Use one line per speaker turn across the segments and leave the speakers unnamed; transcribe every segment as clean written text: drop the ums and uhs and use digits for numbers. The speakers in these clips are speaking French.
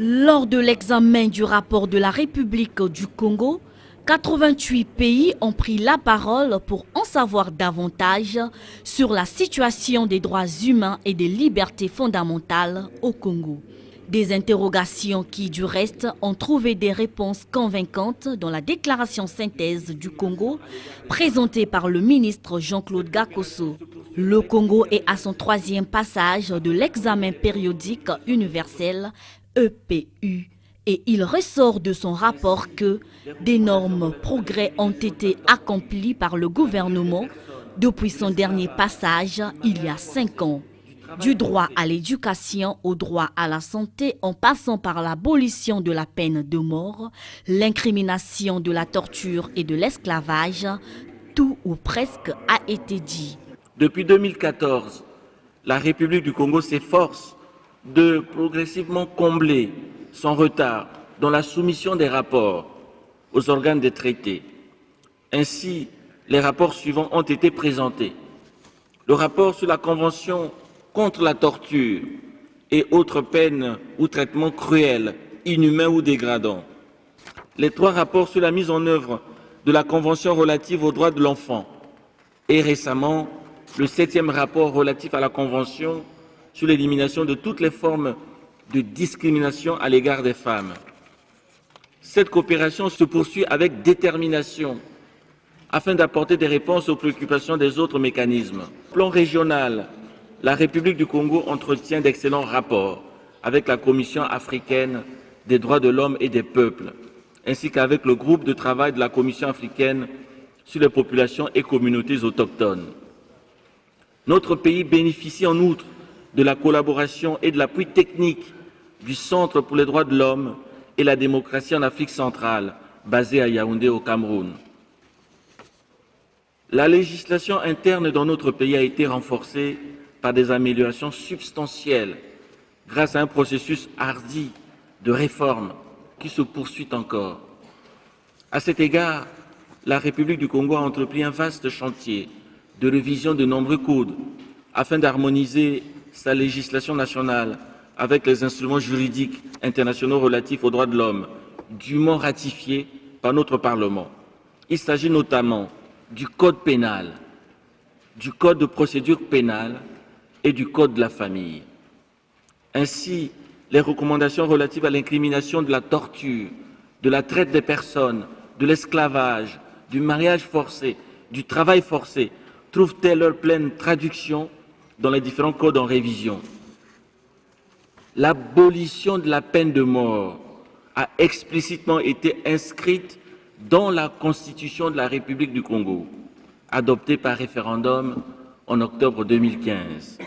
Lors de l'examen du rapport de la République du Congo, 88 pays ont pris la parole pour en savoir davantage sur la situation des droits humains et des libertés fondamentales au Congo. Des interrogations qui, du reste, ont trouvé des réponses convaincantes dans la déclaration synthèse du Congo présentée par le ministre Jean-Claude Gakoso. Le Congo est à son 3e passage de l'examen périodique universel EPU et il ressort de son rapport que d'énormes progrès ont été accomplis par le gouvernement depuis son dernier passage il y a 5 ans. Du droit à l'éducation au droit à la santé en passant par l'abolition de la peine de mort, l'incrimination de la torture et de l'esclavage, tout ou presque a été dit.
Depuis 2014, la République du Congo s'efforce de progressivement combler son retard dans la soumission des rapports aux organes des traités. Ainsi, les rapports suivants ont été présentés. Le rapport sur la Convention contre la torture et autres peines ou traitements cruels, inhumains ou dégradants. Les 3 rapports sur la mise en œuvre de la Convention relative aux droits de l'enfant et récemment le 7e rapport relatif à la Convention sur l'élimination de toutes les formes de discrimination à l'égard des femmes. Cette coopération se poursuit avec détermination afin d'apporter des réponses aux préoccupations des autres mécanismes. Au plan régional, la République du Congo entretient d'excellents rapports avec la Commission africaine des droits de l'homme et des peuples, ainsi qu'avec le groupe de travail de la Commission africaine sur les populations et communautés autochtones. Notre pays bénéficie en outre de la collaboration et de l'appui technique du Centre pour les droits de l'homme et la démocratie en Afrique centrale, basé à Yaoundé au Cameroun. La législation interne dans notre pays a été renforcée par des améliorations substantielles grâce à un processus hardi de réforme qui se poursuit encore. À cet égard, la République du Congo a entrepris un vaste chantier de révision de nombreux codes afin d'harmoniser sa législation nationale avec les instruments juridiques internationaux relatifs aux droits de l'homme, dûment ratifiés par notre Parlement. Il s'agit notamment du Code pénal, du Code de procédure pénale et du Code de la famille. Ainsi, les recommandations relatives à l'incrimination de la torture, de la traite des personnes, de l'esclavage, du mariage forcé, du travail forcé, trouvent-elles leur pleine traduction dans les différents codes en révision. L'abolition de la peine de mort a explicitement été inscrite dans la Constitution de la République du Congo, adoptée par référendum en octobre 2015.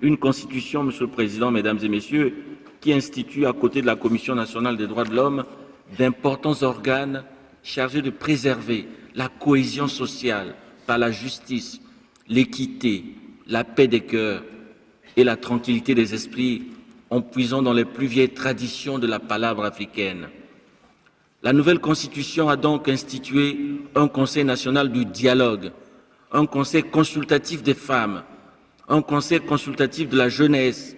Une Constitution, Monsieur le Président, Mesdames et Messieurs, qui institue à côté de la Commission nationale des droits de l'homme d'importants organes chargés de préserver la cohésion sociale par la justice, l'équité, la paix des cœurs et la tranquillité des esprits en puisant dans les plus vieilles traditions de la palabre africaine. La nouvelle Constitution a donc institué un Conseil national du dialogue, un Conseil consultatif des femmes, un Conseil consultatif de la jeunesse,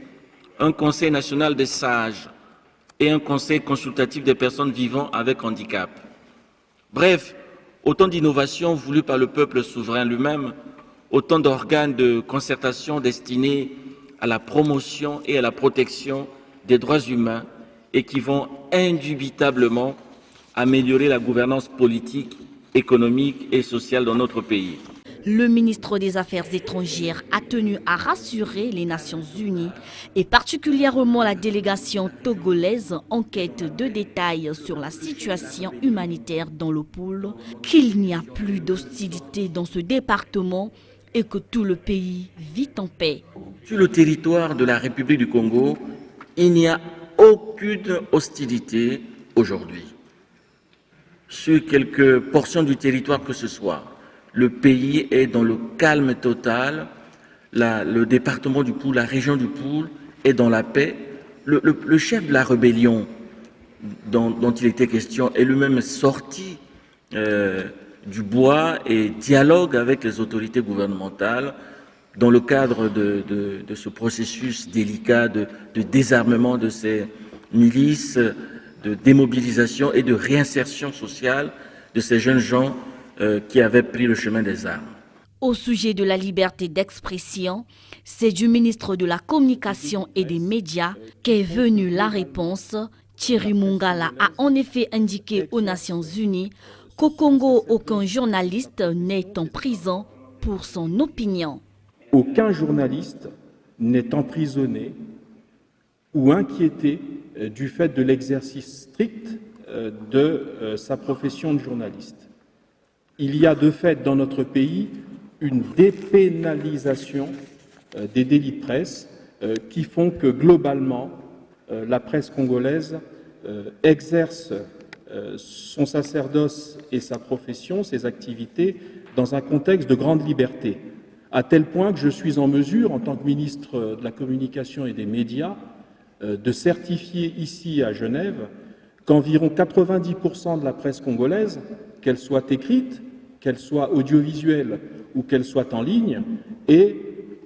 un Conseil national des sages et un Conseil consultatif des personnes vivant avec handicap. Bref, autant d'innovations voulues par le peuple souverain lui-même, autant d'organes de concertation destinés à la promotion et à la protection des droits humains et qui vont indubitablement améliorer la gouvernance politique, économique et sociale dans notre pays.
Le ministre des Affaires étrangères a tenu à rassurer les Nations Unies et particulièrement la délégation togolaise en quête de détails sur la situation humanitaire dans le pôle, qu'il n'y a plus d'hostilité dans ce département et que tout le pays vit en paix.
Sur le territoire de la République du Congo, il n'y a aucune hostilité aujourd'hui. Sur quelques portions du territoire que ce soit, le pays est dans le calme total, le département du Poul, la région du Poul est dans la paix. Le chef de la rébellion dont il était question est lui-même sorti du bois et dialogue avec les autorités gouvernementales dans le cadre de ce processus délicat de désarmement de ces milice de démobilisation et de réinsertion sociale de ces jeunes gens qui avaient pris le chemin des armes.
Au sujet de la liberté d'expression, c'est du ministre de la Communication et des Médias qu'est venue la réponse. Thierry Mongala a en effet indiqué aux Nations Unies qu'au Congo, aucun journaliste n'est en prison pour son opinion.
Aucun journaliste n'est emprisonné ou inquiété du fait de l'exercice strict de sa profession de journaliste. Il y a de fait dans notre pays une dépénalisation des délits de presse qui font que globalement la presse congolaise exerce son sacerdoce et sa profession, ses activités, dans un contexte de grande liberté, à tel point que je suis en mesure, en tant que ministre de la Communication et des Médias, de certifier ici à Genève qu'environ 90% de la presse congolaise, qu'elle soit écrite, qu'elle soit audiovisuelle ou qu'elle soit en ligne, est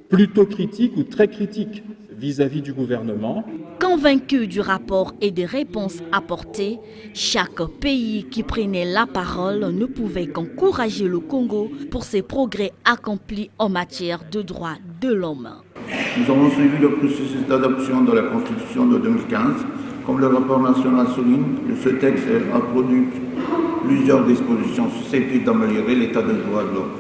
plutôt critique ou très critique vis-à-vis du gouvernement.
Convaincu du rapport et des réponses apportées, chaque pays qui prenait la parole ne pouvait qu'encourager le Congo pour ses progrès accomplis en matière de droits de l'homme.
Nous avons suivi le processus d'adoption de la Constitution de 2015. Comme le rapport national souligne, ce texte a produit plusieurs dispositions susceptibles d'améliorer l'état de droit de l'homme.